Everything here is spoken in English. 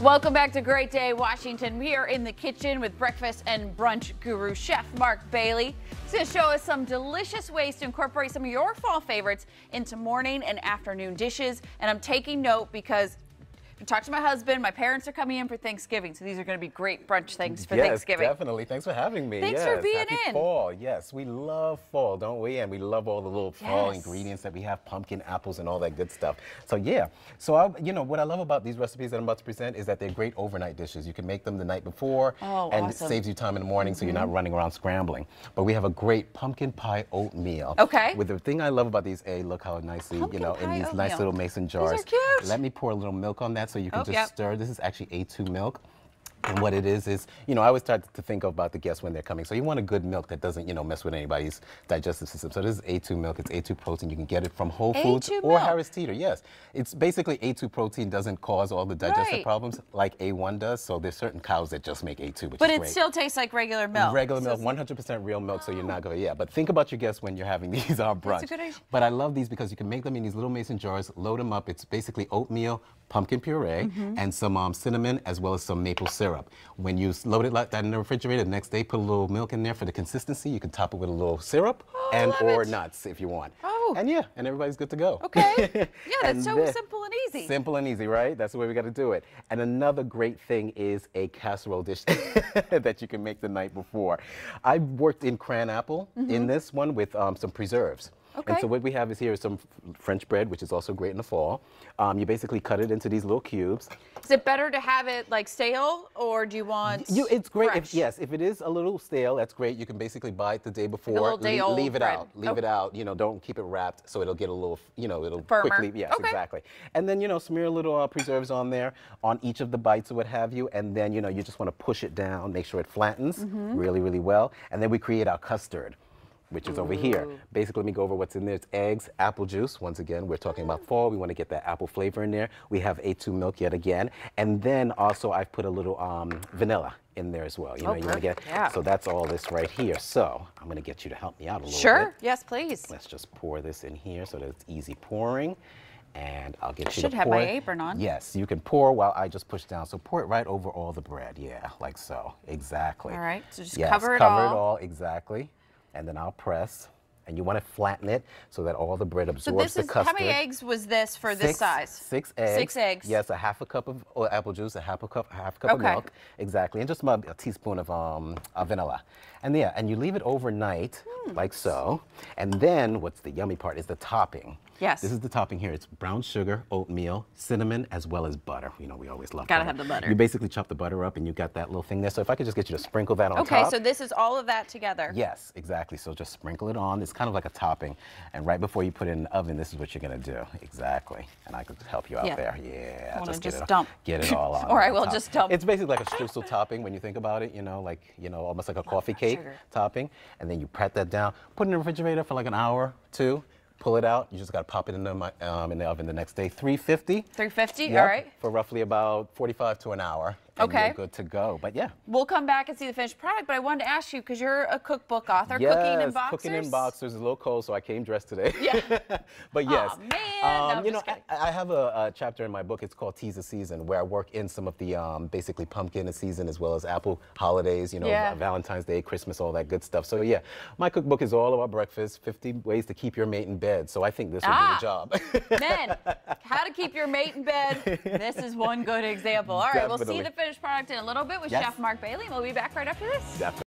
Welcome back to Great Day Washington. We are in the kitchen with breakfast and brunch guru Chef Mark Bailey. He's going to show us some delicious ways to incorporate some of your fall favorites into morning and afternoon dishes. And I'm taking note because I talked to my husband. My parents are coming in for Thanksgiving, so these are going to be great brunch things for Thanksgiving. Yes, definitely. Thanks for having me. Thanks for being Happy in. Fall. Yes, we love fall, don't we? And we love all the little fall ingredients that we have, pumpkin, apples, and all that good stuff. So yeah, what I love about these recipes that I'm about to present is that they're great overnight dishes. You can make them the night before, and it saves you time in the morning, so you're not running around scrambling. But we have a great pumpkin pie oatmeal. Okay. With the thing I love about these, look how nicely, in these nice little mason jars. These are cute. Let me pour a little milk on that so you can just stir. This is actually A2 milk. And what it is, I always try to think about the guests when they're coming. So you want a good milk that doesn't, mess with anybody's digestive system. So this is A2 milk. It's A2 protein. You can get it from Whole Foods or Harris Teeter. Yes. It's basically A2 protein doesn't cause all the digestive problems like A1 does. So there's certain cows that just make A2, which is great. But it still tastes like regular milk. Regular milk, 100% real milk, so you're not going to, But think about your guests when you're having these brunch. That's a good idea. But I love these because you can make them in these little mason jars, load them up. It's basically oatmeal, pumpkin puree, and some cinnamon, as well as some maple syrup. When you load it like that in the refrigerator, the next day put a little milk in there for the consistency. You can top it with a little syrup or nuts if you want. And and everybody's good to go. Okay. Yeah, that's so simple and easy. Simple and easy, right? That's the way we got to do it. And another great thing is a casserole dish that you can make the night before. I've worked in cran apple in this one with some preserves. And so what we have is here is some French bread, which is also great in the fall. You basically cut it into these little cubes. Is it better to have it like stale, or do you want It's great. fresh? If it is a little stale, that's great. You can basically buy it the day before. Like a little day old leave it bread. out. Leave it out. Don't keep it wrapped so it'll get a little, it'll firmer. Quickly. Yes, exactly. And then, smear a little preserves on there on each of the bites or what have you. And then, you just want to push it down, make sure it flattens really, really well. And then we create our custard, which is over here. Basically, let me go over what's in there. It's eggs, apple juice. Once again, we're talking about fall. We want to get that apple flavor in there. We have A2 milk yet again. And then also I've put a little vanilla in there as well. You want to get so that's all this right here. So I'm going to get you to help me out a little bit. Sure. Yes, please. Let's just pour this in here so that it's easy pouring. And I'll get you to pour. Should have my apron on. Yes, you can pour while I just push down. So pour it right over all the bread. Yeah, like so. Exactly. All right. So just cover it all. all. Cover it all, exactly. And then I'll press, and you want to flatten it so that all the bread absorbs the custard. How many eggs was this for this size? 6 eggs. 6 eggs. Yes, a half a cup of apple juice, a half a cup of milk, exactly, and just about a teaspoon of vanilla. And and you leave it overnight, like so. And then what's the yummy part is the topping. Yes. This is the topping here. It's brown sugar, oatmeal, cinnamon, as well as butter. We always love butter. Gotta have the butter. You basically chop the butter up and you got that little thing there. So if I could just get you to sprinkle that on top. Okay, so this is all of that together. Yes, exactly. So just sprinkle it on. It's kind of like a topping. And right before you put it in the oven, this is what you're going to do. Exactly. And I could help you out there. Yeah. Just get it all on. Or I will just dump. It's basically like a streusel topping when you think about it, almost like a coffee cake topping. And then you pat that down, put it in the refrigerator for like an hour, 2. Pull it out. You just got to pop it in the oven the next day. 350. 350. All right. For roughly about 45 to an hour. And you're good to go. But yeah. We'll come back and see the finished product. But I wanted to ask you, because you're a cookbook author, yes, cooking in boxers. Cooking in boxers. It's a little cold, so I came dressed today. Yeah. But yes. Oh man. No, I have a chapter in my book. It's called Teas of Season, where I work in some of the basically pumpkin season as well as apple holidays. Valentine's Day, Christmas, all that good stuff. So yeah, my cookbook is all about breakfast. 50 ways to keep your mate in bed. So I think this will do the job. Men, how to keep your mate in bed. This is one good example. All right, we'll see the finished product in a little bit with Chef Mark Bailey. We'll be back right after this. Definitely.